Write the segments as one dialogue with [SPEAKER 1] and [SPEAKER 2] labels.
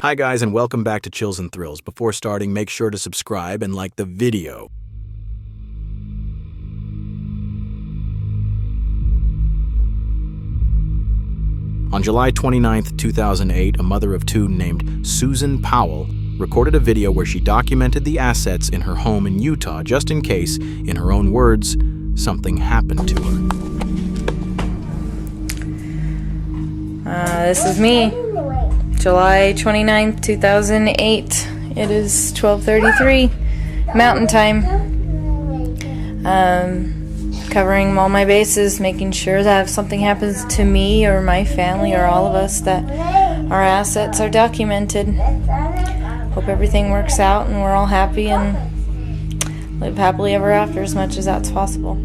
[SPEAKER 1] Hi guys, and welcome back to Chills and Thrills. Before starting, make sure to subscribe and like the video. On July 29, 2008, a mother of two named Susan Powell recorded a video where she documented the assets in her home in Utah just in case, in her own words, something happened to her.
[SPEAKER 2] This is me. July 29th, 2008. It is 12:33 Mountain Time. Covering all my bases, making sure that if something happens to me or my family or all of us, that our assets are documented. Hope everything works out and we're all happy and live happily ever after as much as that's possible.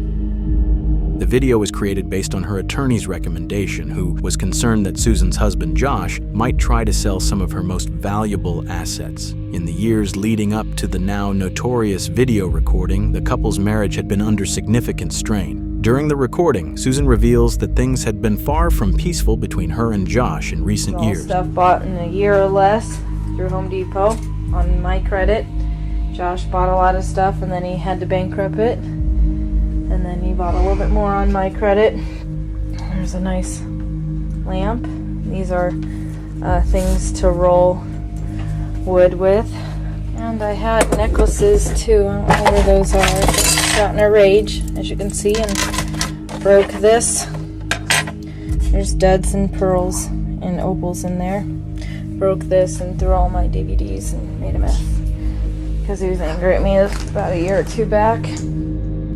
[SPEAKER 1] The video was created based on her attorney's recommendation, who was concerned that Susan's husband, Josh, might try to sell some of her most valuable assets. In the years leading up to the now notorious video recording, the couple's marriage had been under significant strain. During the recording, Susan reveals that things had been far from peaceful between her and Josh in recent years.
[SPEAKER 2] Stuff bought in a year or less through Home Depot on my credit. Josh bought a lot of stuff and then he had to bankrupt it. And then he bought a little bit more on my credit. There's a nice lamp. These are things to roll wood with. And I had necklaces too. I don't know where those are. I just got in a rage, as you can see, and broke this. There's duds and pearls and opals in there. Broke this and threw all my DVDs and made a mess. Because he was angry at me about a year or two back.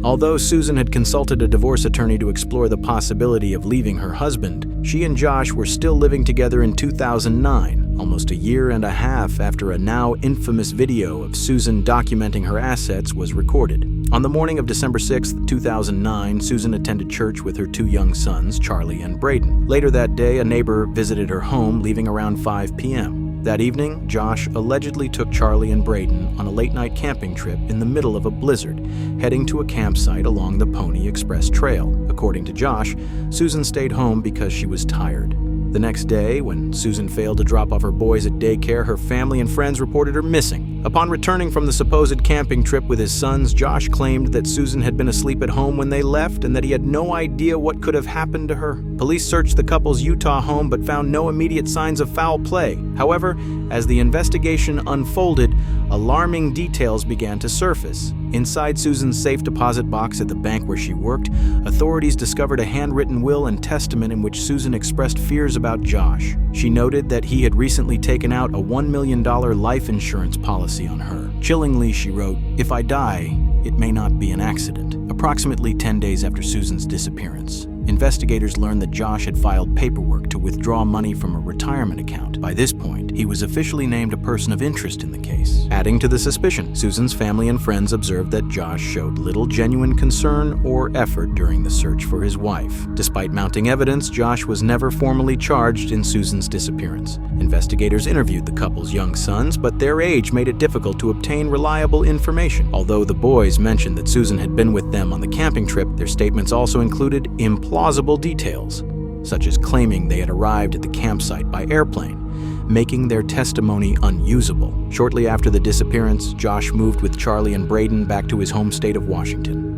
[SPEAKER 1] Although Susan had consulted a divorce attorney to explore the possibility of leaving her husband, she and Josh were still living together in 2009, almost a year and a half after a now infamous video of Susan documenting her assets was recorded. On the morning of December 6, 2009, Susan attended church with her two young sons, Charlie and Braden. Later that day, a neighbor visited her home, leaving around 5 p.m. That evening, Josh allegedly took Charlie and Braden on a late-night camping trip in the middle of a blizzard, heading to a campsite along the Pony Express Trail. According to Josh, Susan stayed home because she was tired. The next day, when Susan failed to drop off her boys at daycare, her family and friends reported her missing. Upon returning from the supposed camping trip with his sons, Josh claimed that Susan had been asleep at home when they left and that he had no idea what could have happened to her. Police searched the couple's Utah home but found no immediate signs of foul play. However, as the investigation unfolded, alarming details began to surface. Inside Susan's safe deposit box at the bank where she worked, authorities discovered a handwritten will and testament in which Susan expressed fears about Josh. She noted that he had recently taken out a $1 million life insurance policy on her. Chillingly, she wrote, "If I die, it may not be an accident." Approximately 10 days after Susan's disappearance, investigators learned that Josh had filed paperwork to withdraw money from a retirement account. By this point, he was officially named a person of interest in the case. Adding to the suspicion, Susan's family and friends observed that Josh showed little genuine concern or effort during the search for his wife. Despite mounting evidence, Josh was never formally charged in Susan's disappearance. Investigators interviewed the couple's young sons, but their age made it difficult to obtain reliable information. Although the boys mentioned that Susan had been with them on the camping trip, their statements also included implausible details, such as claiming they had arrived at the campsite by airplane, making their testimony unusable. Shortly after the disappearance, Josh moved with Charlie and Braden back to his home state of Washington.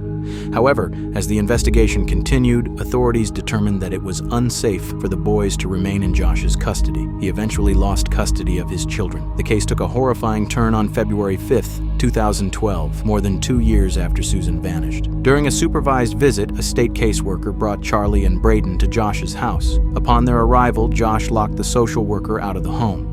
[SPEAKER 1] However, as the investigation continued, authorities determined that it was unsafe for the boys to remain in Josh's custody. He eventually lost custody of his children. The case took a horrifying turn on February 5, 2012, more than 2 years after Susan vanished. During a supervised visit, a state caseworker brought Charlie and Braden to Josh's house. Upon their arrival, Josh locked the social worker out of the home.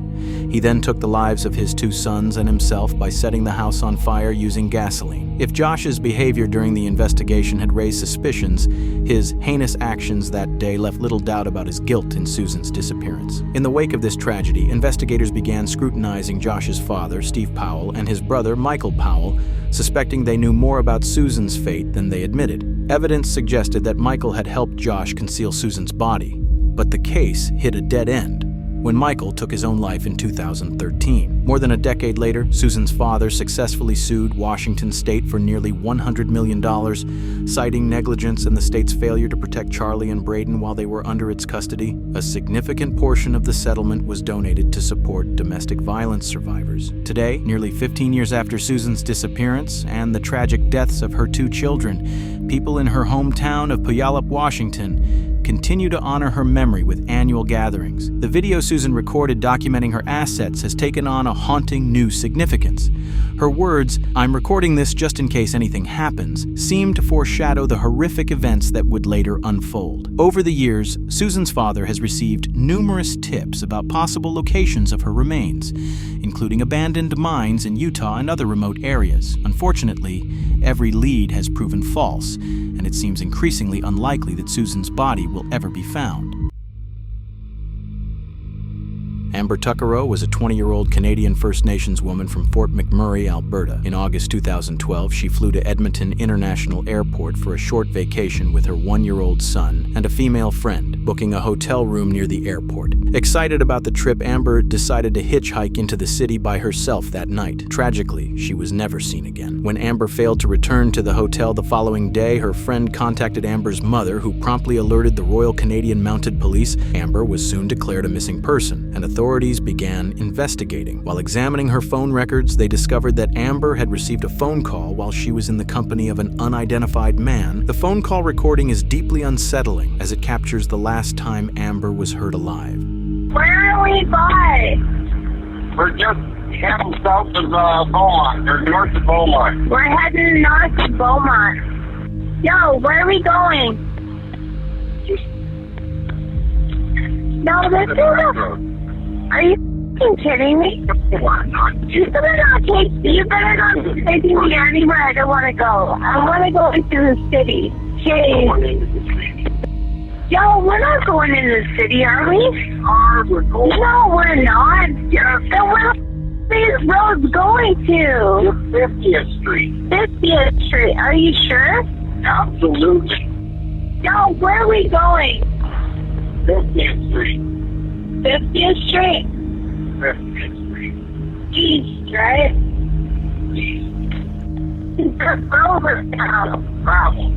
[SPEAKER 1] He then took the lives of his two sons and himself by setting the house on fire using gasoline. If Josh's behavior during the investigation had raised suspicions, his heinous actions that day left little doubt about his guilt in Susan's disappearance. In the wake of this tragedy, investigators began scrutinizing Josh's father, Steve Powell, and his brother, Michael Powell, suspecting they knew more about Susan's fate than they admitted. Evidence suggested that Michael had helped Josh conceal Susan's body, but the case hit a dead end. when Michael took his own life in 2013. More than a decade later, Susan's father successfully sued Washington state for nearly $100 million, citing negligence and the state's failure to protect Charlie and Braden while they were under its custody. A significant portion of the settlement was donated to support domestic violence survivors. Today, nearly 15 years after Susan's disappearance and the tragic deaths of her 2 children, people in her hometown of Puyallup, Washington, continue to honor her memory with annual gatherings. The video Susan recorded documenting her assets has taken on a haunting new significance. Her words, "I'm recording this just in case anything happens," seem to foreshadow the horrific events that would later unfold. Over the years, Susan's father has received numerous tips about possible locations of her remains, including abandoned mines in Utah and other remote areas. Unfortunately, every lead has proven false, and it seems increasingly unlikely that Susan's body will ever be found. Amber Tuckerow was a 20-year-old Canadian First Nations woman from Fort McMurray, Alberta. In August 2012, she flew to Edmonton International Airport for a short vacation with her 1-year-old son and a female friend, booking a hotel room near the airport. Excited about the trip, Amber decided to hitchhike into the city by herself that night. Tragically, she was never seen again. When Amber failed to return to the hotel the following day, her friend contacted Amber's mother, who promptly alerted the Royal Canadian Mounted Police. Amber was soon declared a missing person, and authorities began investigating. While examining her phone records, they discovered that Amber had received a phone call while she was in the company of an unidentified man. The phone call recording is deeply unsettling as it captures the last time Amber was heard alive.
[SPEAKER 3] Where are we by? We're just heading south of Beaumont, or north of Beaumont. We're heading north of Beaumont. Yo, where are we going? No, this is a... Are you kidding me? You better not take me anywhere I don't want to go. I want to go into the city. Jeez. Yo, we're not going into the city, are we? No, we're not. Then where are these roads going to? 50th Street. 50th Street. Are you sure? Absolutely. Yo, where are we going? 50th Street. 50th Street? 50th Street. East, right? East. Over town. Bravo.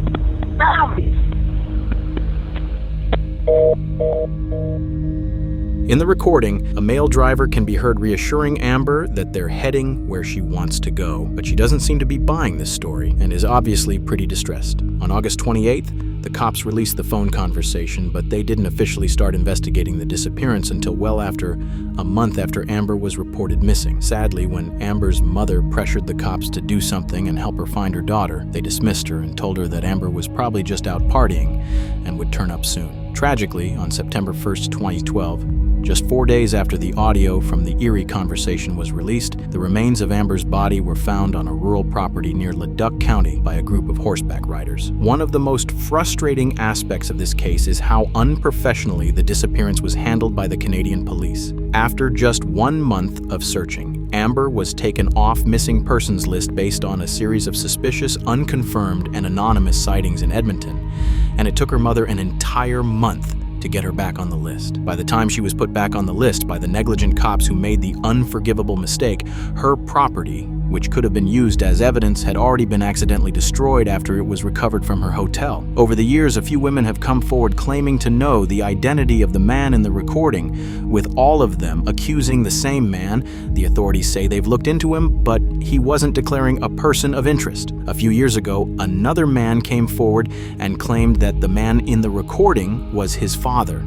[SPEAKER 1] In the recording, a male driver can be heard reassuring Amber that they're heading where she wants to go, but she doesn't seem to be buying this story and is obviously pretty distressed. On August 28th, the cops released the phone conversation, but they didn't officially start investigating the disappearance until well after a month after Amber was reported missing. Sadly, when Amber's mother pressured the cops to do something and help her find her daughter, they dismissed her and told her that Amber was probably just out partying and would turn up soon. Tragically, on September 1st, 2012, just 4 days after the audio from the eerie conversation was released, the remains of Amber's body were found on a rural property near Leduc County by a group of horseback riders. One of the most frustrating aspects of this case is how unprofessionally the disappearance was handled by the Canadian police. After just 1 month of searching, Amber was taken off missing persons list based on a series of suspicious, unconfirmed, and anonymous sightings in Edmonton, and it took her mother an entire month to get her back on the list. By the time she was put back on the list by the negligent cops who made the unforgivable mistake, her property, which could have been used as evidence, had already been accidentally destroyed after it was recovered from her hotel. Over the years, a few women have come forward claiming to know the identity of the man in the recording, with all of them accusing the same man. The authorities say they've looked into him, but he wasn't declaring a person of interest. A few years ago, another man came forward and claimed that the man in the recording was his father,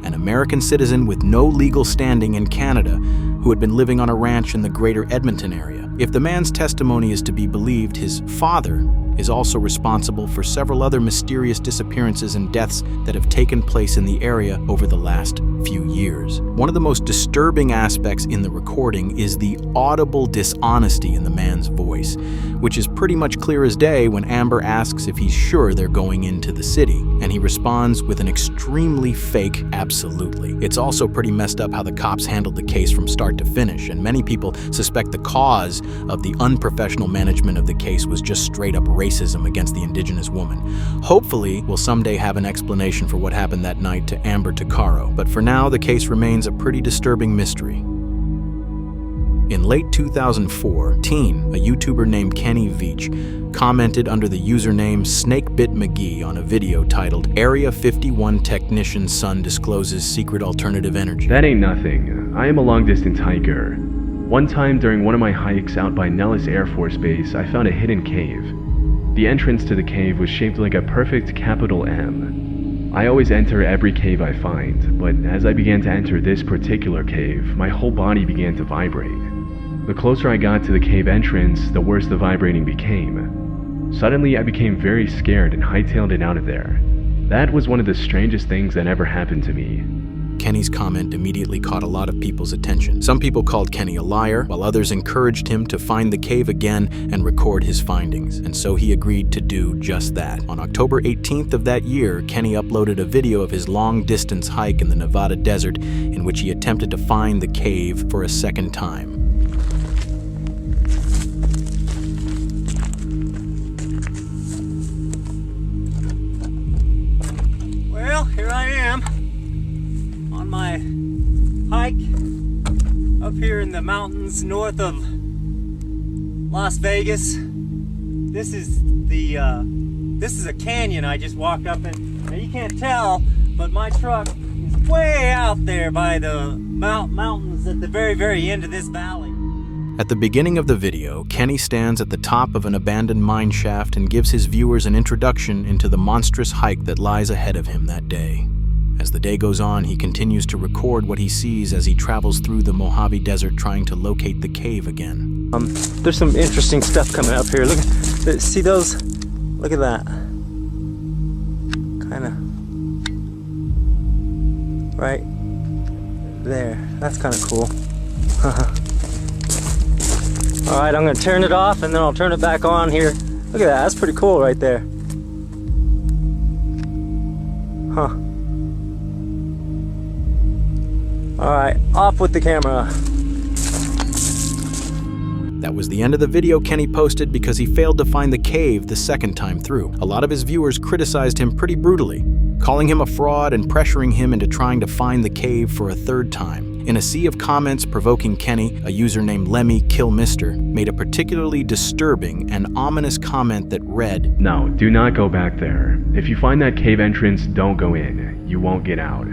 [SPEAKER 1] an American citizen with no legal standing in Canada who had been living on a ranch in the greater Edmonton area. If the man's testimony is to be believed, his father is also responsible for several other mysterious disappearances and deaths that have taken place in the area over the last few years. One of the most disturbing aspects in the recording is the audible dishonesty in the man's voice, which is pretty much clear as day when Amber asks if he's sure they're going into the city. And he responds with an extremely fake absolutely. It's also pretty messed up how the cops handled the case from start to finish, and many people suspect the cause of the unprofessional management of the case was just straight up racism against the indigenous woman. Hopefully, we'll someday have an explanation for what happened that night to Amber Tuccaro, but for now, the case remains a pretty disturbing mystery. In late 2004, a YouTuber named Kenny Veach commented under the username SnakeBitMcGee on a video titled Area 51 Technician's Son Discloses Secret Alternative Energy.
[SPEAKER 4] That ain't nothing. I am a long-distance hiker. One time during one of my hikes out by Nellis Air Force Base, I found a hidden cave. The entrance to the cave was shaped like a perfect capital M. I always enter every cave I find, but as I began to enter this particular cave, my whole body began to vibrate. The closer I got to the cave entrance, the worse the vibrating became. Suddenly, I became very scared and hightailed it out of there. That was one of the strangest things that ever happened to me.
[SPEAKER 1] Kenny's comment immediately caught a lot of people's attention. Some people called Kenny a liar, while others encouraged him to find the cave again and record his findings. And so he agreed to do just that. On October 18th of that year, Kenny uploaded a video of his long-distance hike in the Nevada desert in which he attempted to find the cave for a second time.
[SPEAKER 5] Well, here I am on my hike up here in the mountains north of Las Vegas. This is a canyon I just walked up in. Now you can't tell, but my truck is way out there by the mountains at the very, very end of this valley.
[SPEAKER 1] At the beginning of the video, Kenny stands at the top of an abandoned mine shaft and gives his viewers an introduction into the monstrous hike that lies ahead of him that day. As the day goes on, he continues to record what he sees as he travels through the Mojave Desert trying to locate the cave again.
[SPEAKER 5] There's some interesting stuff coming up here. Look, see those? Look at that. Kind of right there. That's kind of cool. All right, I'm gonna turn it off and then I'll turn it back on here. Look at that, that's pretty cool right there. Huh. All right, off with the camera.
[SPEAKER 1] That was the end of the video Kenny posted because he failed to find the cave the second time through. A lot of his viewers criticized him pretty brutally, calling him a fraud and pressuring him into trying to find the cave for a third time. In a sea of comments provoking Kenny, a user named LemmyKillMr made a particularly disturbing and ominous comment that read,
[SPEAKER 4] No, do not go back there. If you find that cave entrance, don't go in. You won't get out.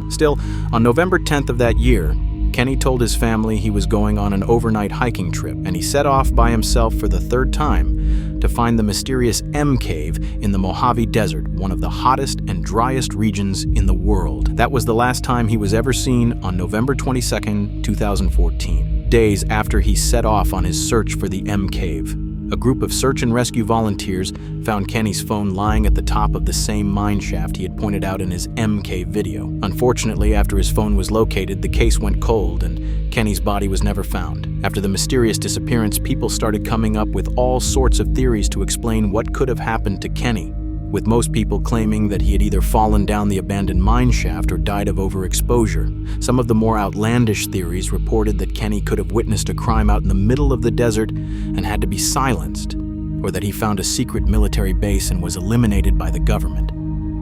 [SPEAKER 1] Still, on November 10th of that year, Kenny told his family he was going on an overnight hiking trip, and he set off by himself for the third time to find the mysterious M Cave in the Mojave Desert, one of the hottest and driest regions in the world. That was the last time he was ever seen on November 22nd, 2014, days after he set off on his search for the M Cave. A group of search and rescue volunteers found Kenny's phone lying at the top of the same mine shaft he had pointed out in his M Cave video. Unfortunately, after his phone was located, the case went cold and Kenny's body was never found. After the mysterious disappearance, people started coming up with all sorts of theories to explain what could have happened to Kenny, with most people claiming that he had either fallen down the abandoned mine shaft or died of overexposure. Some of the more outlandish theories reported that Kenny could have witnessed a crime out in the middle of the desert and had to be silenced, or that he found a secret military base and was eliminated by the government.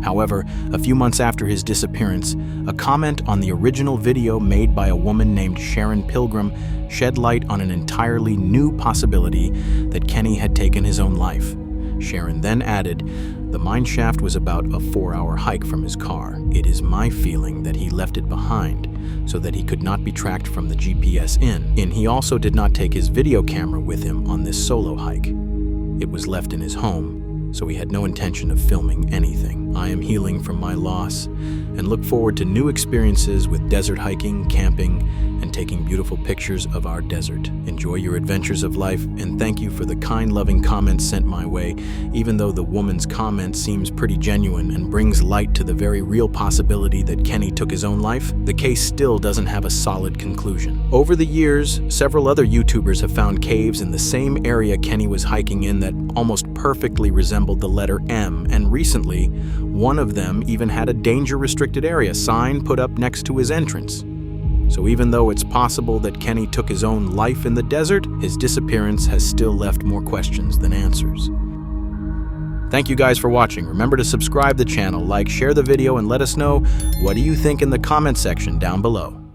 [SPEAKER 1] However, a few months after his disappearance, a comment on the original video made by a woman named Sharon Pilgrim shed light on an entirely new possibility that Kenny had taken his own life. Sharon then added, "The mine shaft was about a 4-hour hike from his car. It is my feeling that he left it behind so that he could not be tracked from the GPS in. He also did not take his video camera with him on this solo hike. It was left in his home, so he had no intention of filming anything. I am healing from my loss and look forward to new experiences with desert hiking, camping, and taking beautiful pictures of our desert. Enjoy your adventures of life, and thank you for the kind, loving comments sent my way. Even though the woman's comment seems pretty genuine and brings light to the very real possibility that Kenny took his own life, the case still doesn't have a solid conclusion. Over the years, several other YouTubers have found caves in the same area Kenny was hiking in that almost perfectly resembled the letter M, and recently, One of them even had a danger restricted area sign put up next to his entrance. So even though it's possible that Kenny took his own life in the desert, his disappearance has still left more questions than answers. Thank you guys for watching. Remember to subscribe to the channel, like, share the video, and let us know what do you think in the comment section down below.